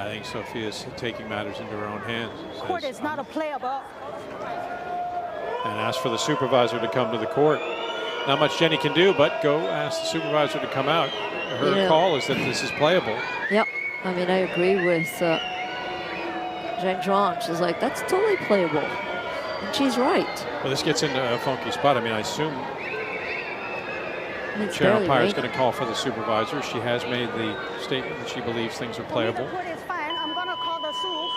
I think Sofia is taking matters into her own hands. Court is not a playable. And ask for the supervisor to come to the court. Not much Jenny can do, but go ask the supervisor to come out. Her call is that this is playable. Yep. I mean, I agree with Zhang Zhuang. She's like, that's totally playable. And she's right. Well, this gets into a funky spot. I mean, I assume the chair umpire is going to call for the supervisor. She has made the statement that she believes things are playable. The court is fine. I'm going to call the suit.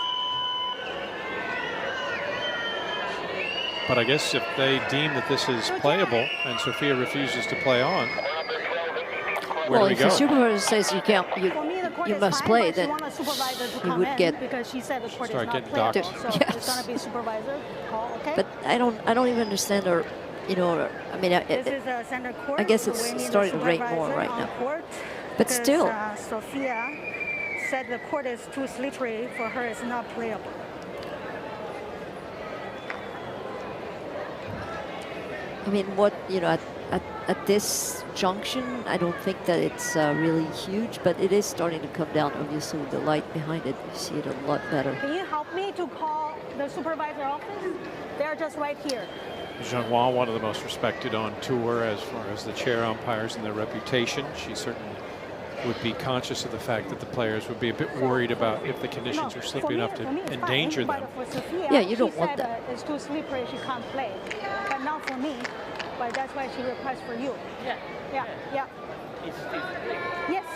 But I guess if they deem that this is playable and Sofia refuses to play on, where do we if go? the supervisor says you can't, you must play, then he would get because she said the court start is not getting playable. docked. So Yes. it's going to be supervisor call, okay? But I don't even understand her. You know, I mean, This is a center court. I guess so it's we need starting a to rain more supervisor right on now. court But because, still. Sofia said the court is too slippery for her. It's not playable. I mean, what, you know, at this junction, I don't think that it's really huge, but it is starting to come down. Obviously, with the light behind it, you see it a lot better. Can you help me to call the supervisor office? They're just right here. Zhang Wan, one of the most respected on tour as far as the chair umpires and their reputation. She certainly would be conscious of the fact that the players would be a bit worried about if the conditions are slippery enough to endanger them. But for Sofia, Yeah, you don't she want said, that. It's too slippery, she can't play. But not for me. But that's why she requests for you. Yeah. Yes,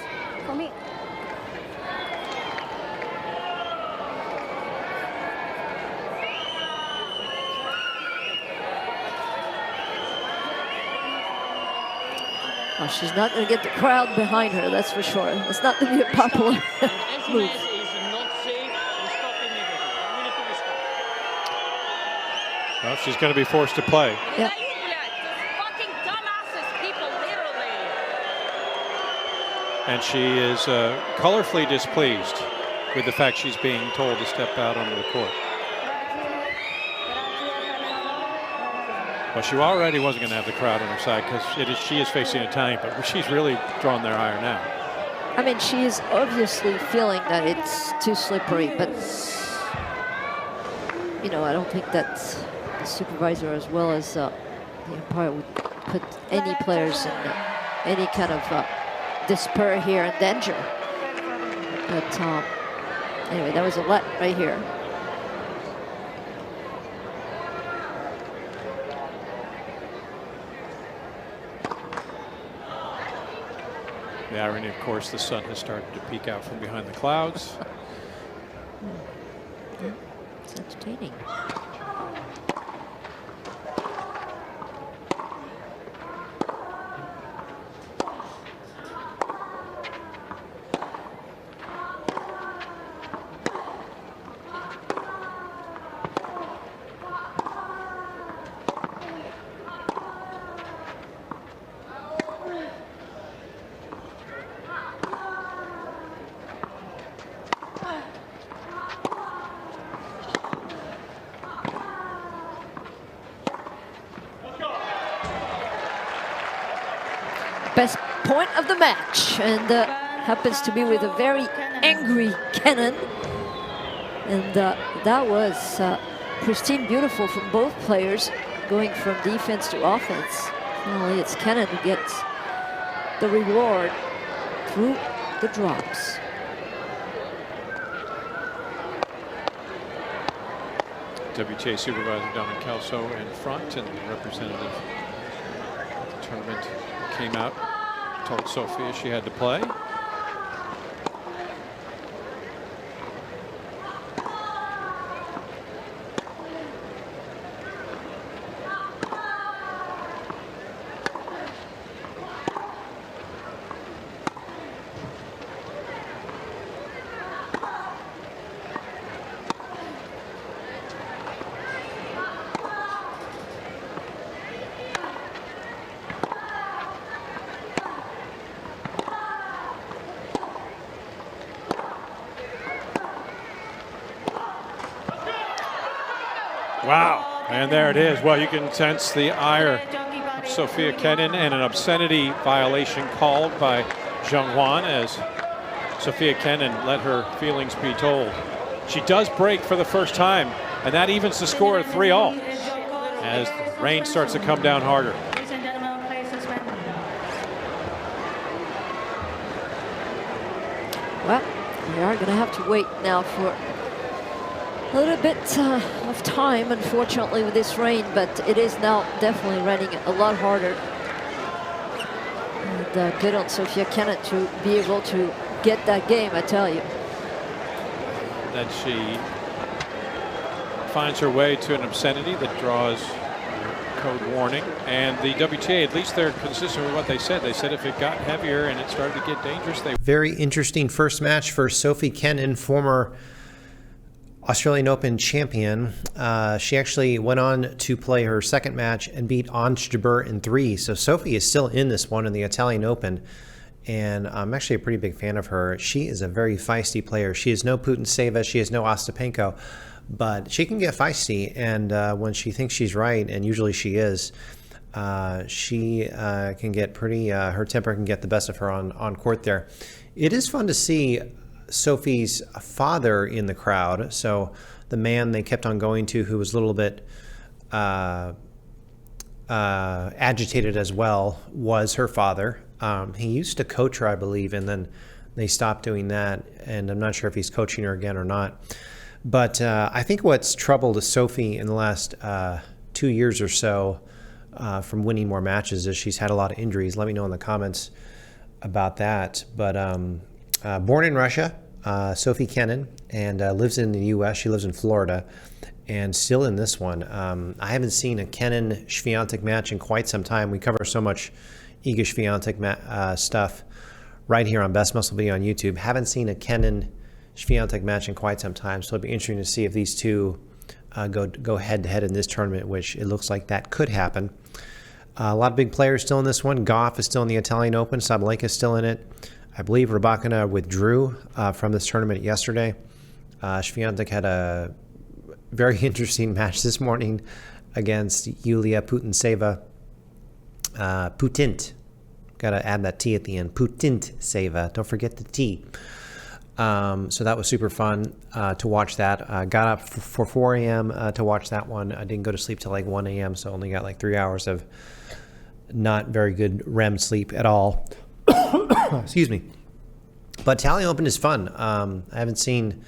for me. Oh, she's not going to get the crowd behind her, that's for sure. It's not going to be a popular move. Well, she's going to be forced to play. Yeah. And she is colorfully displeased with the fact she's being told to step out onto the court. Well, she already wasn't going to have the crowd on her side because she is facing Italian, but she's really drawn their ire now. I mean, she is obviously feeling that it's too slippery, but, you know, I don't think that the supervisor as well as the umpire would put any players in any kind of despair here and danger. But anyway, that was a let right here. The irony, of course, the sun has started to peek out from behind the clouds. It's entertaining. Best point of the match, and happens to be with a very angry Kenin. And that was pristine, beautiful from both players, going from defense to offense. Finally, it's Kenin who gets the reward through the drops. WTA supervisor Dominic Kelso in front, and the representative of the tournament came out, told Sofia she had to play. Wow, and there it is. Well, you can sense the ire of Sofia Kenin and an obscenity violation called by Zhang Wan as Sofia Kenin let her feelings be told. She does break for the first time, and that evens the score at 3-all as the rain starts to come down harder. Well, we are going to have to wait now for a little bit of time, unfortunately, with this rain, but it is now definitely raining a lot harder. And good on Sofia Kenin to be able to get that game, I tell you. That she finds her way to an obscenity that draws code warning, and the WTA, at least they're consistent with what they said. They said if it got heavier and it started to get dangerous, they... Very interesting first match for Sofie Kenin, former Australian Open champion. She actually went on to play her second match and beat Ons Jabeur in 3. So Sofie is still in this one in the Italian Open, and I'm actually a pretty big fan of her. She is a very feisty player. She is no Putintseva, she is no Ostapenko, but she can get feisty, and when she thinks she's right, and usually she is, she can get pretty, her temper can get the best of her on court there. It is fun to see Sofie's father in the crowd. So the man they kept on going to, who was a little bit agitated as well, was her father. He used to coach her, I believe, and then they stopped doing that, and I'm not sure if he's coaching her again or not. But I think what's troubled Sofie in the last 2 years or so from winning more matches is she's had a lot of injuries. Let me know in the comments about that. But born in Russia, Sofie Kenin, and lives in the U.S. She lives in Florida, and still in this one. I haven't seen a Kenin Swiatek match in quite some time. We cover so much Iga Swiatek stuff right here on Best Muscle Video on YouTube. Haven't seen a Kenin Swiatek match in quite some time, so it'll be interesting to see if these two go head-to-head in this tournament, which it looks like that could happen. A lot of big players still in this one. Goff is still in the Italian Open. Sabalenka is still in it. I believe Rybakina withdrew from this tournament yesterday. Swiatek had a very interesting match this morning against Yulia Putintseva. Putint. Got to add that T at the end. Putintseva. Don't forget the T. So that was super fun to watch that. Got up for 4 a.m. To watch that one. I didn't go to sleep till like 1 a.m., so only got like 3 hours of not very good REM sleep at all. Excuse me. But Italian Open is fun. I haven't seen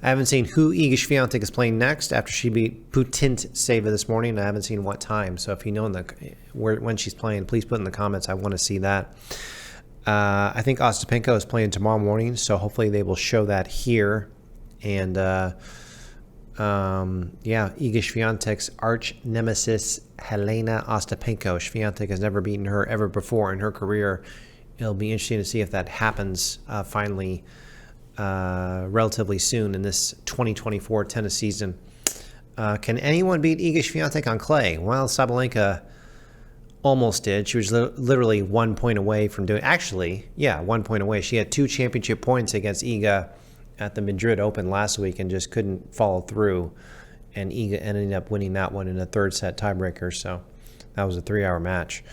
who Iga Swiatek is playing next after she beat Putintseva this morning. I haven't seen what time. So if you know when she's playing, please put in the comments. I want to see that. I think Ostapenko is playing tomorrow morning, so hopefully they will show that here. And yeah, Iga Swiatek's arch nemesis Helena Ostapenko. Swiatek has never beaten her ever before in her career. It'll be interesting to see if that happens finally relatively soon in this 2024 tennis season. Can anyone beat Iga Swiatek on clay? Well, Sabalenka almost did. She was literally 1 point away from doing... Actually, yeah, 1 point away. She had 2 championship points against Iga at the Madrid Open last week and just couldn't follow through. And Iga ended up winning that one in a third set tiebreaker. So that was a 3-hour match.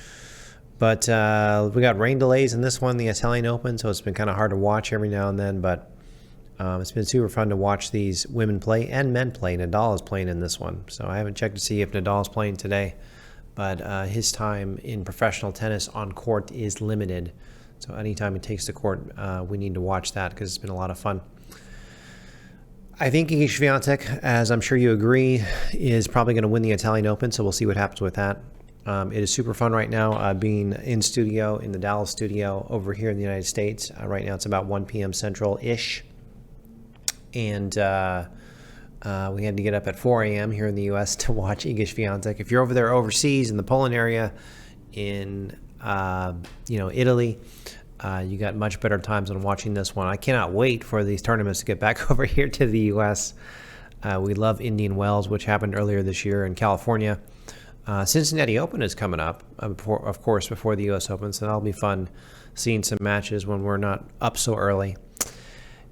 But we got rain delays in this one, the Italian Open, so it's been kind of hard to watch every now and then. But it's been super fun to watch these women play and men play. Nadal is playing in this one. So I haven't checked to see if Nadal is playing today. But his time in professional tennis on court is limited. So anytime he takes the court, we need to watch that because it's been a lot of fun. I think Iga Swiatek, as I'm sure you agree, is probably going to win the Italian Open, so we'll see what happens with that. It is super fun right now being in studio, in the Dallas studio over here in the United States. Right now it's about 1 p.m. Central-ish. And we had to get up at 4 a.m. here in the U.S. to watch Iga Swiatek. If you're over there overseas in the Poland area, in Italy, you got much better times than watching this one. I cannot wait for these tournaments to get back over here to the U.S. We love Indian Wells, which happened earlier this year in California. Cincinnati Open is coming up, of course, before the U.S. Open, so that'll be fun seeing some matches when we're not up so early.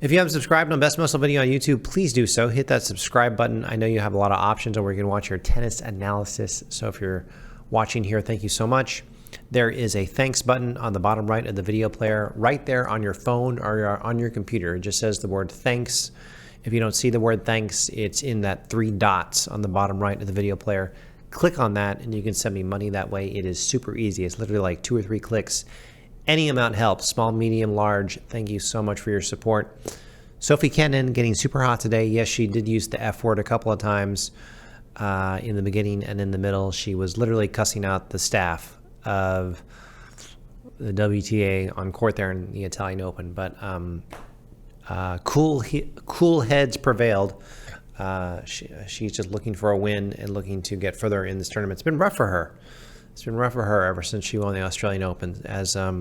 If you haven't subscribed on Best Muscle Video on YouTube, please do so. Hit that subscribe button. I know you have a lot of options on where you can watch your tennis analysis. So if you're watching here, thank you so much. there is a thanks button on the bottom right of the video player, right there on your phone or on your computer. It just says the word thanks. If you don't see the word thanks, it's in that 3 dots on the bottom right of the video player. Click on that and you can send me money that way. It is super easy. It's literally like 2 or 3 clicks. Any amount helps, small, medium, large. Thank you so much for your support. Sofie Kenin getting super hot today. Yes, she did use the F word a couple of times in the beginning and in the middle. She was literally cussing out the staff of the WTA on court there in the Italian Open. But cool heads prevailed. She's just looking for a win and looking to get further in this tournament. It's been rough for her. It's been rough for her ever since she won the Australian Open. As I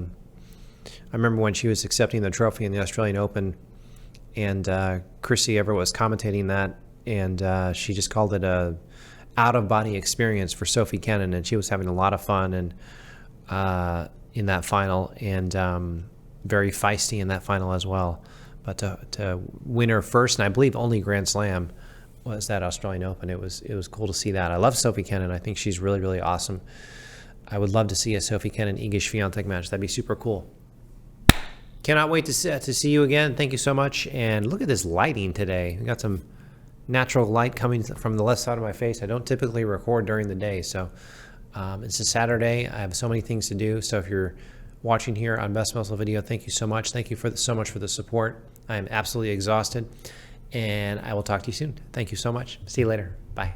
remember when she was accepting the trophy in the Australian Open, and Chrissy Everett was commentating that, and she just called it a out-of-body experience for Sofie Kenin, and she was having a lot of fun and in that final, and very feisty in that final as well. But to win her first, and I believe only Grand Slam, was that Australian Open. It was cool to see that. I love Sofie Kenin. I think she's really, really awesome. I would love to see a Sofie Kenin Iga Swiatek match. That'd be super cool. Cannot wait to see you again. Thank you so much. And look at this lighting today. We got some natural light coming from the left side of my face. I don't typically record during the day, so it's a Saturday. I have so many things to do. So if you're watching here on Best Muscle Video, thank you so much. Thank you so much for the support. I am absolutely exhausted, and I will talk to you soon. Thank you so much. See you later. Bye.